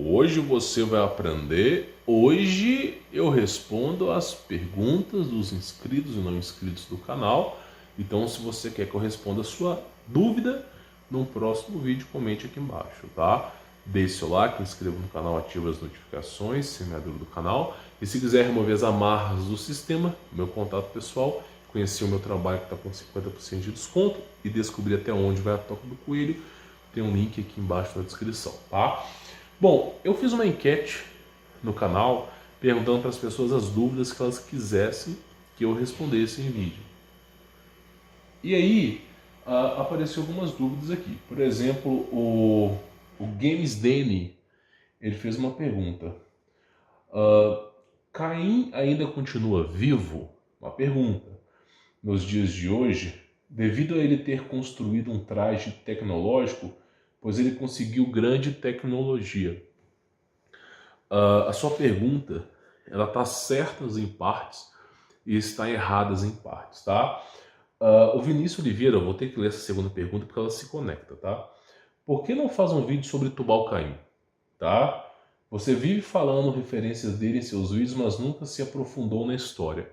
Hoje você vai aprender. Hoje eu respondo as perguntas dos inscritos e não inscritos do canal. Então, se você quer que eu responda a sua dúvida, no próximo vídeo comente aqui embaixo, tá? Deixe seu like, inscreva no canal, ative as notificações, se não é dúvida do canal. E se quiser remover as amarras do sistema, meu contato pessoal, conhecer o meu trabalho que está com 50% de desconto e descobrir até onde vai a toca do coelho, tem um link aqui embaixo na descrição, tá? Bom, eu fiz uma enquete no canal perguntando para as pessoas as dúvidas que elas quisessem que eu respondesse em vídeo. E aí apareceu algumas dúvidas aqui. Por exemplo, o Games Danny, ele fez uma pergunta. Caim ainda continua vivo? Uma pergunta. Nos dias de hoje, devido a ele ter construído um traje tecnológico, pois ele conseguiu grande tecnologia. A sua pergunta, ela está certa em partes e está errada em partes, tá? O Vinícius Oliveira, eu vou ter que ler essa segunda pergunta porque ela se conecta, tá? Por que não faz um vídeo sobre Tubal-Caim, tá? Você vive falando referências dele em seus vídeos, mas nunca se aprofundou na história.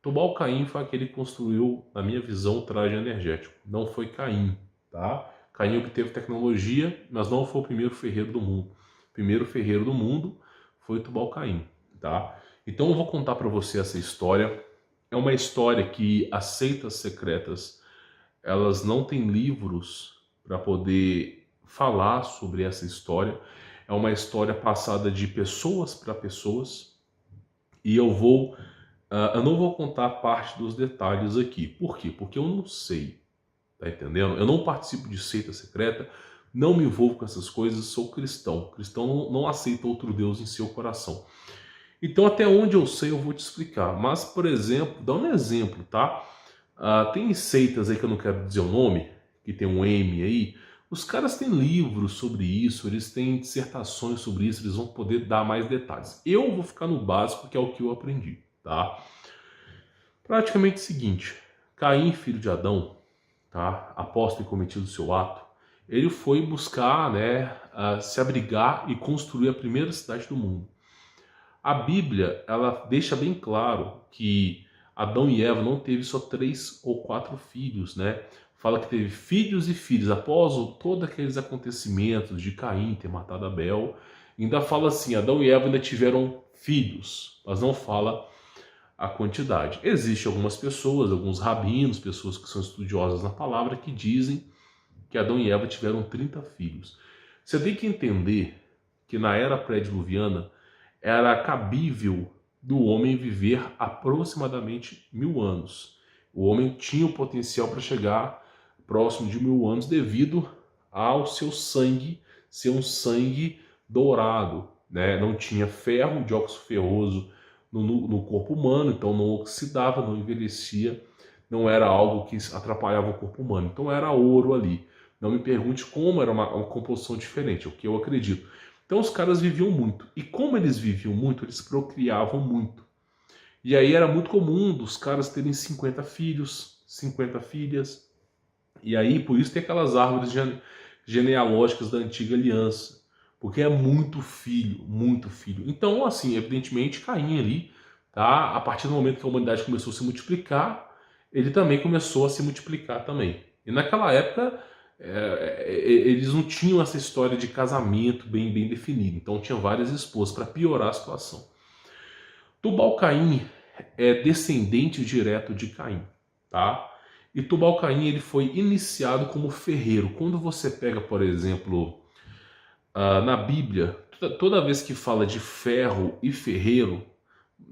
Tubal-Caim foi aquele que construiu, na minha visão, o traje energético. Não foi Caim, tá? Caim obteve tecnologia, mas não foi o primeiro ferreiro do mundo. O primeiro ferreiro do mundo foi Tubal-Caim, tá? Então eu vou contar para você essa história. É uma história que as seitas secretas, elas não têm livros para poder falar sobre essa história. É uma história passada de pessoas para pessoas. E eu não vou contar parte dos detalhes aqui. Por quê? Porque eu não sei. Tá entendendo? Eu não participo de seita secreta, não me envolvo com essas coisas, sou cristão. Cristão não aceita outro Deus em seu coração. Então, até onde eu sei, eu vou te explicar. Mas, por exemplo, dá um exemplo, tá? Tem seitas aí que eu não quero dizer o nome, que tem um M aí. Os caras têm livros sobre isso, eles têm dissertações sobre isso, eles vão poder dar mais detalhes. Eu vou ficar no básico, que é o que eu aprendi, tá? Praticamente o seguinte, Caim, filho de Adão, tá? Após ter cometido o seu ato, ele foi buscar, né, se abrigar e construir a primeira cidade do mundo. A Bíblia, ela deixa bem claro que Adão e Eva não teve só 3 ou 4 filhos, né? Fala que teve filhos e filhos. Após todos aqueles acontecimentos de Caim ter matado Abel, ainda fala assim, Adão e Eva ainda tiveram filhos, mas não fala a quantidade. Existem algumas pessoas, alguns rabinos, pessoas que são estudiosas na palavra, que dizem que Adão e Eva tiveram 30 filhos. Você tem que entender que na era pré-diluviana era cabível do homem viver aproximadamente 1000 anos. O homem tinha o potencial para chegar próximo de 1000 anos devido ao seu sangue ser um sangue dourado, né? Não tinha ferro, dióxido ferroso no corpo humano, então não oxidava, não envelhecia, não era algo que atrapalhava o corpo humano. Então era ouro ali. Não me pergunte como, era uma composição diferente, é o que eu acredito. Então os caras viviam muito. E como eles viviam muito, eles procriavam muito. E aí era muito comum dos caras terem 50 filhos, 50 filhas. E aí, por isso tem aquelas árvores genealógicas da antiga aliança. Porque é muito filho, muito filho. Então, assim, evidentemente, Caim ali, tá? A partir do momento que a humanidade começou a se multiplicar, ele também começou a se multiplicar também. E naquela época, eles não tinham essa história de casamento bem definido. Então tinha várias esposas para piorar a situação. Tubal-Caim é descendente direto de Caim, tá? E Tubal-Caim ele foi iniciado como ferreiro. Quando você pega, por exemplo, na Bíblia, toda vez que fala de ferro e ferreiro,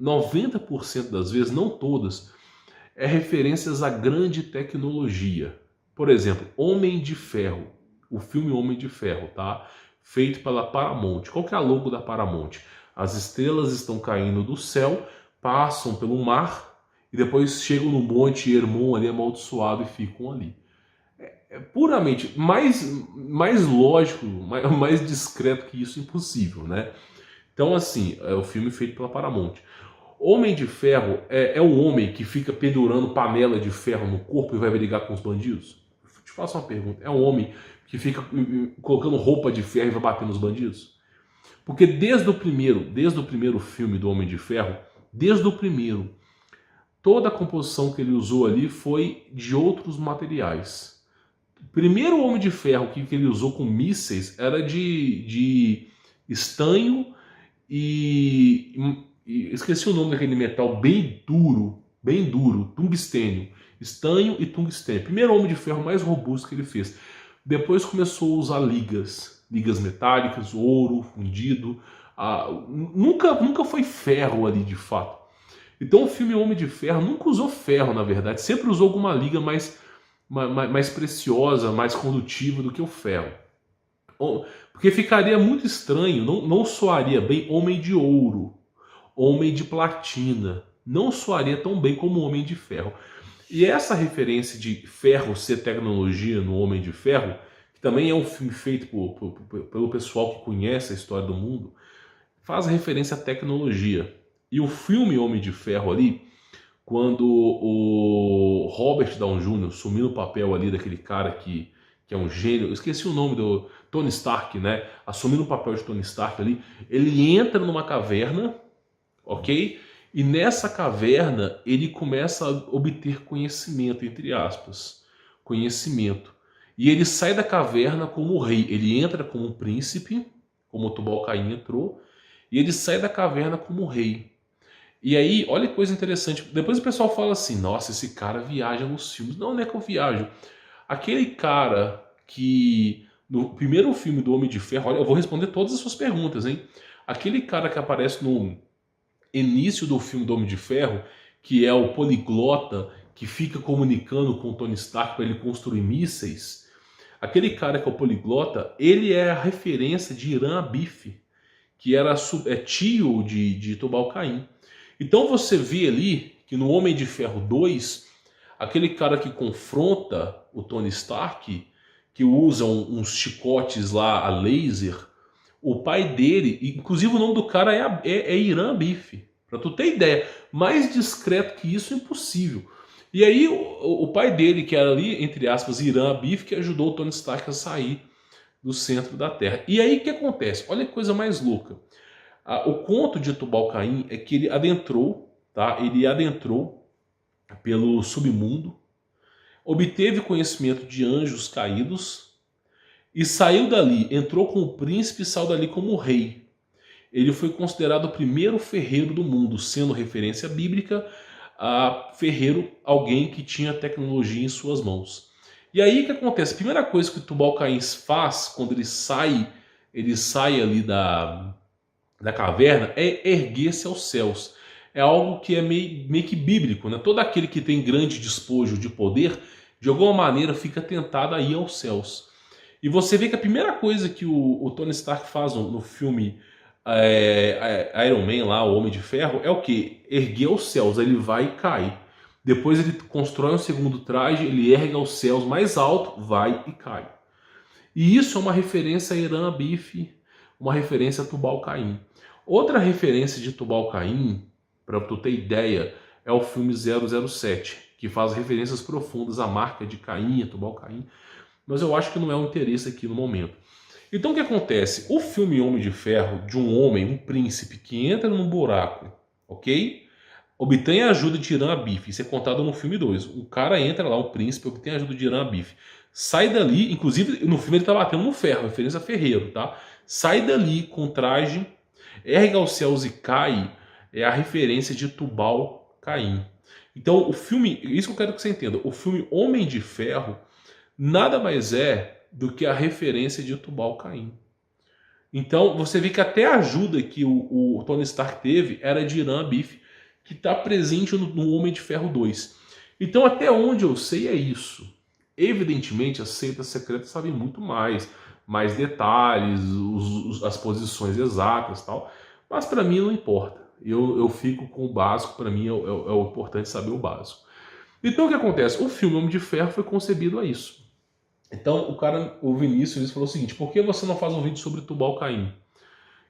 90% das vezes, não todas, é referências à grande tecnologia. Por exemplo, Homem de Ferro, o filme Homem de Ferro, tá? Feito pela Paramount. Qual que é a logo da Paramount? As estrelas estão caindo do céu, passam pelo mar e depois chegam no Monte Hermon ali amaldiçoado e ficam ali. É puramente mais lógico, mais discreto que isso, impossível, né? Então, assim, é o filme feito pela Paramount. Homem de Ferro é o homem que fica pendurando panela de ferro no corpo e vai brigar com os bandidos? Eu te faço uma pergunta. É um homem que fica colocando roupa de ferro e vai bater nos bandidos? Porque desde o primeiro filme do Homem de Ferro, desde o primeiro, toda a composição que ele usou ali foi de outros materiais. O primeiro Homem de Ferro que ele usou com mísseis era de estanho e esqueci o nome daquele metal bem duro, tungstênio. Estanho e tungstênio. Primeiro Homem de Ferro mais robusto que ele fez. Depois começou a usar ligas metálicas, ouro fundido. Nunca foi ferro ali de fato. Então o filme Homem de Ferro nunca usou ferro, na verdade. Sempre usou alguma liga mais preciosa, mais condutiva do que o ferro. Porque ficaria muito estranho, não soaria bem Homem de Ouro, Homem de Platina. Não soaria tão bem como Homem de Ferro. E essa referência de ferro ser tecnologia no Homem de Ferro, que também é um filme feito pelo pessoal que conhece a história do mundo, faz referência à tecnologia. E o filme Homem de Ferro ali, quando o Robert Downey Jr. sumiu no papel ali daquele cara que é um gênio, eu esqueci o nome do Tony Stark, né? Assumindo o papel de Tony Stark ali, ele entra numa caverna, ok? E nessa caverna ele começa a obter conhecimento, entre aspas, conhecimento. E ele sai da caverna como rei, ele entra como um príncipe, como o Tubal-Caim entrou, e ele sai da caverna como rei. E aí, olha que coisa interessante, depois o pessoal fala assim, nossa, esse cara viaja nos filmes. Não, não é que eu viajo. Aquele cara que, no primeiro filme do Homem de Ferro, olha, eu vou responder todas as suas perguntas, hein? Aquele cara que aparece no início do filme do Homem de Ferro, que é o poliglota que fica comunicando com o Tony Stark para ele construir mísseis, aquele cara que é o poliglota, ele é a referência de Hiram Abif, que era tio de Tubal-Caim. Então você vê ali que no Homem de Ferro 2, aquele cara que confronta o Tony Stark, que usa uns chicotes lá a laser, o pai dele, inclusive o nome do cara é Hiram Abif. Pra tu ter ideia, mais discreto que isso, impossível. E aí o pai dele, que era ali, entre aspas, Hiram Abif, que ajudou o Tony Stark a sair do centro da Terra. E aí o que acontece? Olha que coisa mais louca. O conto de Tubal-Caim é que ele adentrou, tá? Ele adentrou pelo submundo, obteve conhecimento de anjos caídos e saiu dali, entrou como príncipe e saiu dali como rei. Ele foi considerado o primeiro ferreiro do mundo, sendo referência bíblica a ferreiro, alguém que tinha tecnologia em suas mãos. E aí o que acontece? A primeira coisa que Tubal-Caim faz quando ele sai ali da caverna é erguer-se aos céus. É algo que é meio que bíblico, né? Todo aquele que tem grande despojo de poder, de alguma maneira fica tentado a ir aos céus. E você vê que a primeira coisa que o Tony Stark faz no filme Iron Man lá, o Homem de Ferro, é o que? Erguer aos céus, ele vai e cai. Depois ele constrói um segundo traje, ele ergue aos céus mais alto, vai e cai. E isso é uma referência a Hiram Abif, uma referência a Tubal-Caim. Outra referência de Tubal-Caim, para tu ter ideia, é o filme 007, que faz referências profundas à marca de Caim, a Tubal-Caim, mas eu acho que não é o interesse aqui no momento. Então o que acontece? O filme Homem de Ferro, de um homem, um príncipe, que entra num buraco, ok? Obtém a ajuda de Hiram Abif, isso é contado no filme 2. O cara entra lá, um príncipe, obtém a ajuda de Hiram Abif. Sai dali, inclusive no filme ele tá batendo no ferro, referência a ferreiro, tá? Sai dali com traje, ergue aos céus e cai, é a referência de Tubal-Caim. Então o filme, isso que eu quero que você entenda, o filme Homem de Ferro nada mais é do que a referência de Tubal-Caim. Então você vê que até a ajuda que o Tony Stark teve era de Hiram Abif, que está presente no Homem de Ferro 2. Então até onde eu sei é isso. Evidentemente as seitas secretas sabem muito mais detalhes, as posições exatas e tal, mas para mim não importa. Eu fico com o básico, para mim é o importante saber o básico. Então o que acontece? O filme Homem de Ferro foi concebido a isso. Então o Vinícius falou o seguinte: por que você não faz um vídeo sobre Tubal-Caim?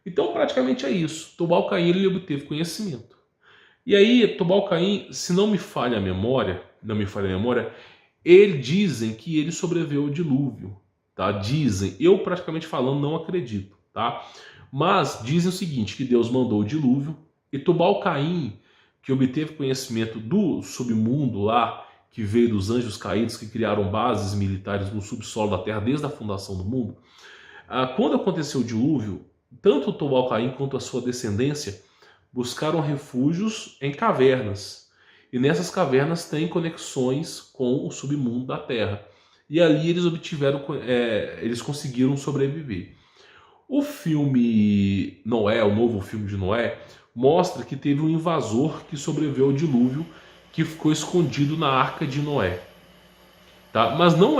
Então praticamente é isso. Tubal-Caim ele obteve conhecimento. E aí Tubal-Caim, se não me falha a memória, dizem que ele sobreviveu ao dilúvio, tá? Dizem. Eu praticamente falando não acredito, tá? Mas dizem o seguinte, que Deus mandou o dilúvio e Tubal-Caim, que obteve conhecimento do submundo lá, que veio dos anjos caídos que criaram bases militares no subsolo da terra desde a fundação do mundo, quando aconteceu o dilúvio, tanto Tubal-Caim quanto a sua descendência buscaram refúgios em cavernas. E nessas cavernas tem conexões com o submundo da terra. E ali eles conseguiram sobreviver. O filme Noé, o novo filme de Noé, mostra que teve um invasor que sobreviveu ao dilúvio, que ficou escondido na Arca de Noé. Tá? Mas não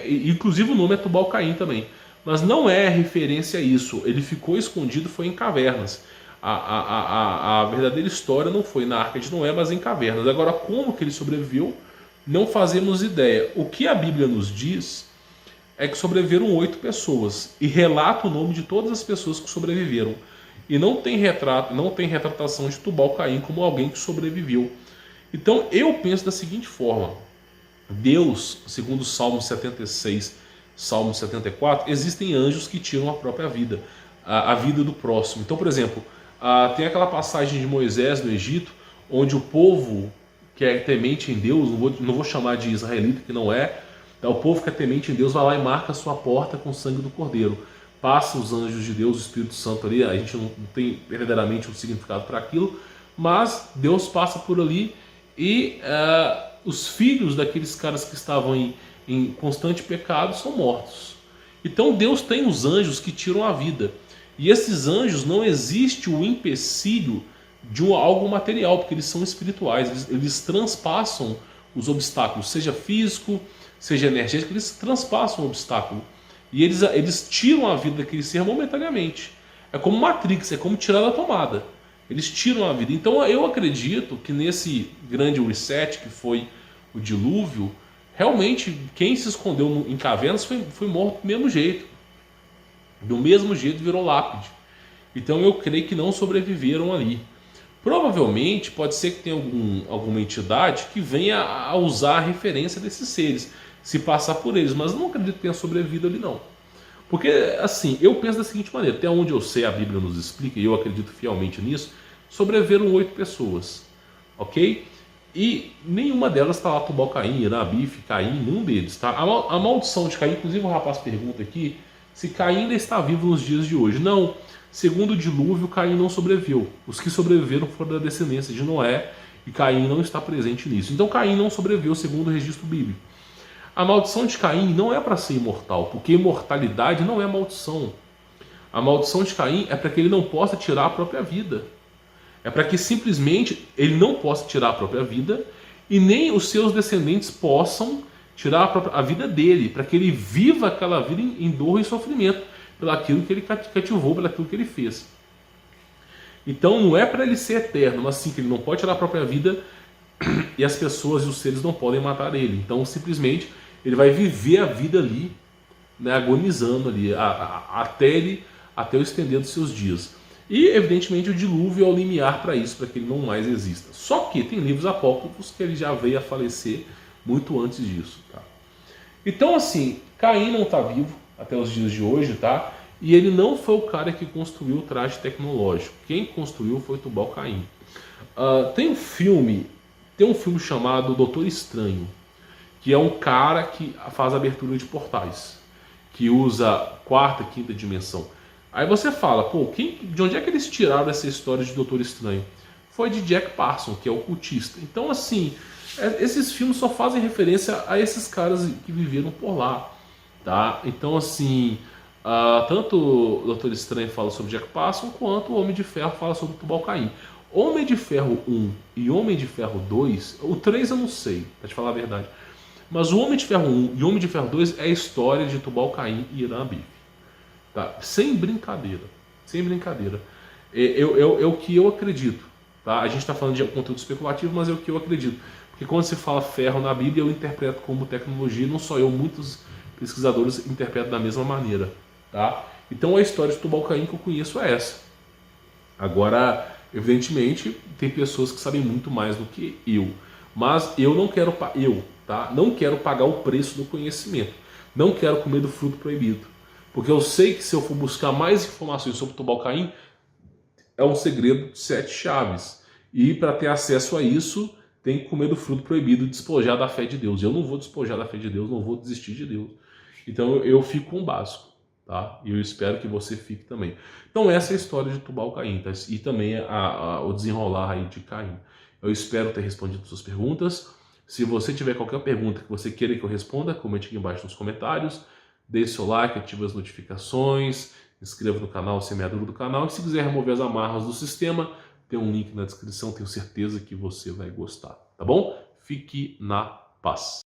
inclusive o nome é Tubal-Caim também, mas não é referência a isso. Ele ficou escondido, foi em cavernas. A verdadeira história não foi na Arca de Noé, mas em cavernas. Agora, como que ele sobreviveu, não fazemos ideia. O que a Bíblia nos diz é que sobreviveram 8 pessoas e relata o nome de todas as pessoas que sobreviveram. E não tem retratação de Tubal-Caim como alguém que sobreviveu. Então eu penso da seguinte forma: Deus, segundo o Salmo 76, Salmo 74, existem anjos que tiram a própria vida, a vida do próximo. Então, por exemplo, tem aquela passagem de Moisés no Egito, onde o povo que é temente em Deus, não vou chamar de israelita, que não é, o povo que é temente em Deus vai lá e marca a sua porta com o sangue do Cordeiro. Passa os anjos de Deus, o Espírito Santo ali, a gente não tem verdadeiramente um significado para aquilo, mas Deus passa por ali e os filhos daqueles caras que estavam em constante pecado são mortos. Então Deus tem os anjos que tiram a vida. E esses anjos, não existe o empecilho de algo material, porque eles são espirituais, eles transpassam os obstáculos, seja físico, seja energético, eles transpassam o obstáculo. E eles tiram a vida daquele ser momentaneamente. É como Matrix, é como tirar da tomada. Eles tiram a vida. Então eu acredito que nesse grande reset que foi o dilúvio, realmente quem se escondeu em cavernas foi morto do mesmo jeito. Do mesmo jeito virou lápide. Então eu creio que não sobreviveram ali. Provavelmente pode ser que tenha alguma entidade que venha a usar a referência desses seres, se passar por eles, mas não acredito que tenha sobrevivido ali não. Porque assim, eu penso da seguinte maneira, até onde eu sei a Bíblia nos explica, e eu acredito fielmente nisso, sobreviveram 8 pessoas, ok? E nenhuma delas está lá, Tubal-Caim, Abif, Caim, nenhum deles, tá? A maldição de Caim, inclusive o rapaz pergunta aqui, se Caim ainda está vivo nos dias de hoje. Não, segundo o dilúvio, Caim não sobreviveu. Os que sobreviveram foram da descendência de Noé, e Caim não está presente nisso. Então Caim não sobreviveu segundo o registro bíblico. A maldição de Caim não é para ser imortal, porque imortalidade não é maldição. A maldição de Caim é para que ele não possa tirar a própria vida. É para que simplesmente ele não possa tirar a própria vida e nem os seus descendentes possam tirar a vida dele, para que ele viva aquela vida em dor e sofrimento, pelaquilo que ele cativou, pelaquilo que ele fez. Então não é para ele ser eterno, mas sim que ele não pode tirar a própria vida e as pessoas e os seres não podem matar ele. Então simplesmente ele vai viver a vida ali, né, agonizando ali, até o estender dos seus dias. E evidentemente o dilúvio é o limiar para isso, para que ele não mais exista. Só que tem livros apócrifos que ele já veio a falecer muito antes disso, tá? Então assim, Caim não está vivo até os dias de hoje, tá? E ele não foi o cara que construiu o traje tecnológico. Quem construiu foi Tubal-Caim. Tem um filme chamado Doutor Estranho, que é um cara que faz abertura de portais, que usa quarta, quinta dimensão. Aí você fala, pô, de onde é que eles tiraram essa história de Doutor Estranho? Foi de Jack Parson, que é o cultista. Então assim, esses filmes só fazem referência a esses caras que viveram por lá, tá? Então assim, tanto o Doutor Estranho fala sobre Jack Parson, quanto o Homem de Ferro fala sobre Tubal-Caim. Homem de Ferro 1 e Homem de Ferro 2, o 3 eu não sei, pra te falar a verdade, mas o Homem de Ferro 1 e o Homem de Ferro 2 é a história de Tubal-Caim e Abif, tá? Sem brincadeira, sem brincadeira. É o que eu acredito, tá? A gente está falando de conteúdo especulativo, mas é o que eu acredito. Porque quando se fala ferro na Bíblia, eu interpreto como tecnologia, não só eu, muitos pesquisadores interpretam da mesma maneira, tá? Então a história de Tubal-Caim que eu conheço é essa. Agora, evidentemente, tem pessoas que sabem muito mais do que eu, mas eu não quero, não quero pagar o preço do conhecimento, não quero comer do fruto proibido, Porque eu sei que se eu for buscar mais informações sobre Tubal-Caim, é um segredo de 7 chaves. E para ter acesso a isso, tem que comer do fruto proibido, despojar da fé de Deus. Eu não vou despojar da fé de Deus, não vou desistir de Deus. Então eu fico com o básico, tá? E eu espero que você fique também. Então essa é a história de Tubal-Caim, tá? E também o desenrolar aí de Caim. Eu espero ter respondido suas perguntas. Se você tiver qualquer pergunta que você queira que eu responda, comente aqui embaixo nos comentários. Deixe seu like, ative as notificações, inscreva no canal, semeadura do canal. E se quiser remover as amarras do sistema, tem um link na descrição, tenho certeza que você vai gostar, tá bom? Fique na paz.